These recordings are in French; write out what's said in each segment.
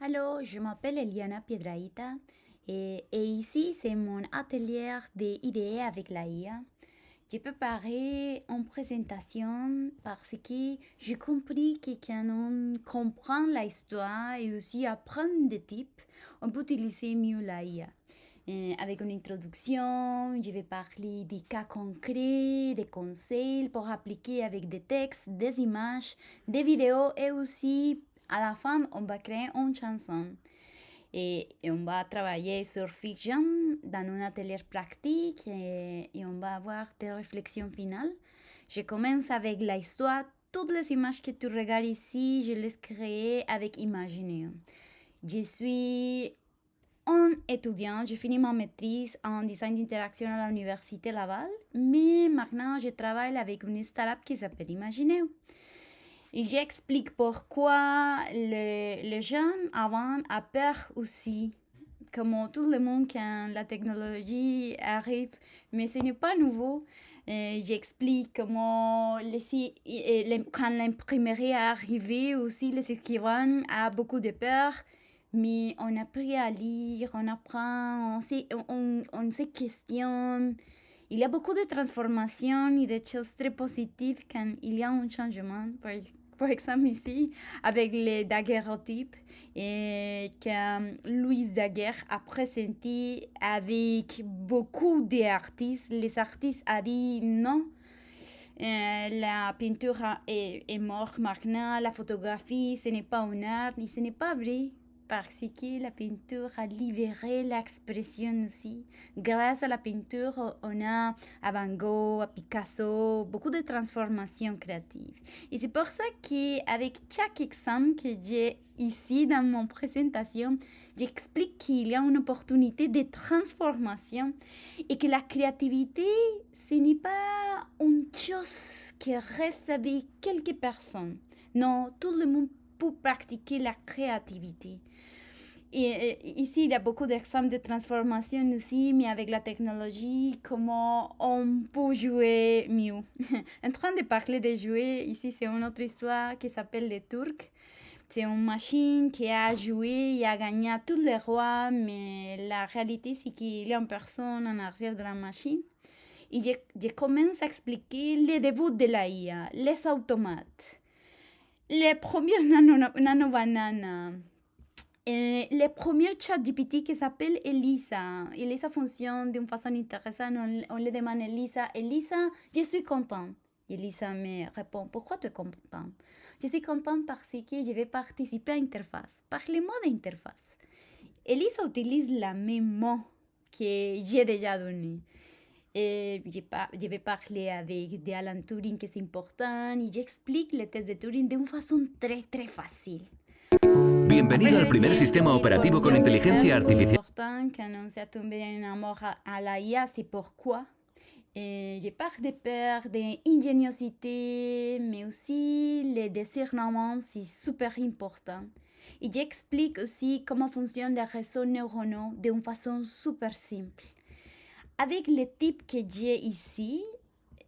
Allô, je m'appelle Eliana Piedrahita et ici c'est mon atelier d'idées avec la IA. J'ai préparé une présentation parce que j'ai compris que quand on comprend l'histoire et aussi apprend des types, on peut utiliser mieux la IA. Avec une introduction, je vais parler des cas concrets, des conseils pour appliquer avec des textes, des images, des vidéos et aussi à la fin, on va créer une chanson. Et on va travailler sur fiction dans un atelier pratique et on va avoir des réflexions finales. Je commence avec l'histoire. Toutes les images que tu regardes ici, je les crée avec Imagineer. Je suis un étudiant, j'ai fini ma maîtrise en design d'interaction à l'université Laval, mais maintenant je travaille avec une startup qui s'appelle Imagineer. Et j'explique pourquoi les jeunes avant ont peur aussi. Comme tout le monde quand la technologie arrive, mais ce n'est pas nouveau. J'explique comment quand l'imprimerie est arrivée aussi, les écrivains ont beaucoup de peur. Mais on a appris à lire, on apprend, on se questionne. Il y a beaucoup de transformations et de choses très positives quand il y a un changement. Par exemple, ici, avec les daguerreotypes, et que Louise Daguerre a présenté avec beaucoup d'artistes. Les artistes ont dit non. La peinture est morte maintenant, la photographie, ce n'est pas un art, et ce n'est pas vrai. Parce que la peinture a libéré l'expression aussi. Grâce à la peinture, on a à Van Gogh, à Picasso, beaucoup de transformations créatives. Et c'est pour ça qu'avec chaque exemple que j'ai ici dans mon présentation, j'explique qu'il y a une opportunité de transformation et que la créativité, ce n'est pas une chose qui reste avec quelques personnes. Non, tout le monde peut pratiquer la créativité. Et ici, il y a beaucoup d'exemples de transformation aussi, mais avec la technologie, comment on peut jouer mieux. En train de parler de jouer, ici, c'est une autre histoire qui s'appelle les Turcs. C'est une machine qui a joué et a gagné tous les rois, mais la réalité, c'est qu'il y a une personne en arrière de la machine. Et je commence à expliquer les débuts de la IA, les automates, les premières nano-bananas. Et les premiers chat GPT qui s'appelle Elisa. Elisa fonctionne d'une façon intéressante. On lui demande Elisa, je suis contente. Elisa me répond, pourquoi tu es contente? Je suis contente parce que je vais participer à l'interface. Parlez-moi d'interface. Elisa utilise la même mot que j'ai déjà donné. Et je vais parler avec de Alan Turing, que c'est important, et j'explique les tests de Turing d'une façon très, très facile. Bienvenido al primer sistema operativo con inteligencia artificial. Important quand on s'est tombé en amour à la IA, c'est pourquoi. Je parle de peur, d'ingéniosité, mais aussi le discernement, c'est super important. Et j'explique aussi comment fonctionnent les réseaux neuronaux d'une façon super simple. Avec le type que j'ai ici,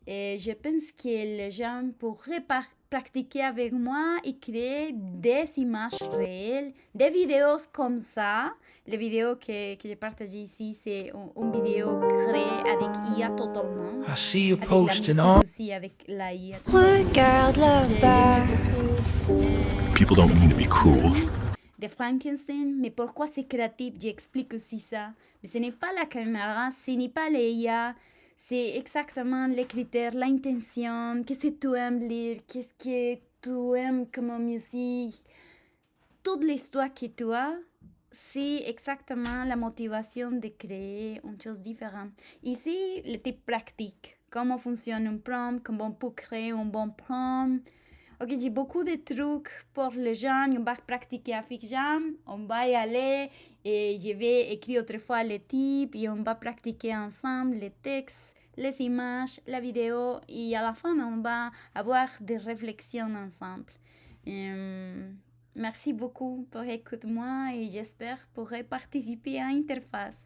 je pense que les gens pourraient pratiquer avec moi et créer des images réelles, des vidéos comme ça. La vidéo que j'ai partagée ici, c'est une vidéo créée avec IA totalement. I see you Avec la posting musique on. aussi, avec la IA. Regarde là-bas. People don't mean to be cruel. De Frankenstein, mais pourquoi c'est créatif? J'explique aussi ça. Mais ce n'est pas la caméra, ce n'est pas les IA, c'est exactement les critères, l'intention, qu'est-ce que tu aimes lire, qu'est-ce que tu aimes comme musique. Toute l'histoire que tu as, c'est exactement la motivation de créer une chose différente. Ici, le type pratique, comment fonctionne un prompt, comment on peut créer un bon prompt. Ok, j'ai beaucoup de trucs pour les gens. On va pratiquer avec Jam. On va y aller et je vais écrire autrefois les types et on va pratiquer ensemble les textes, les images, la vidéo et à la fin on va avoir des réflexions ensemble. Merci beaucoup pour écouter moi et j'espère pourrai participer à Interface.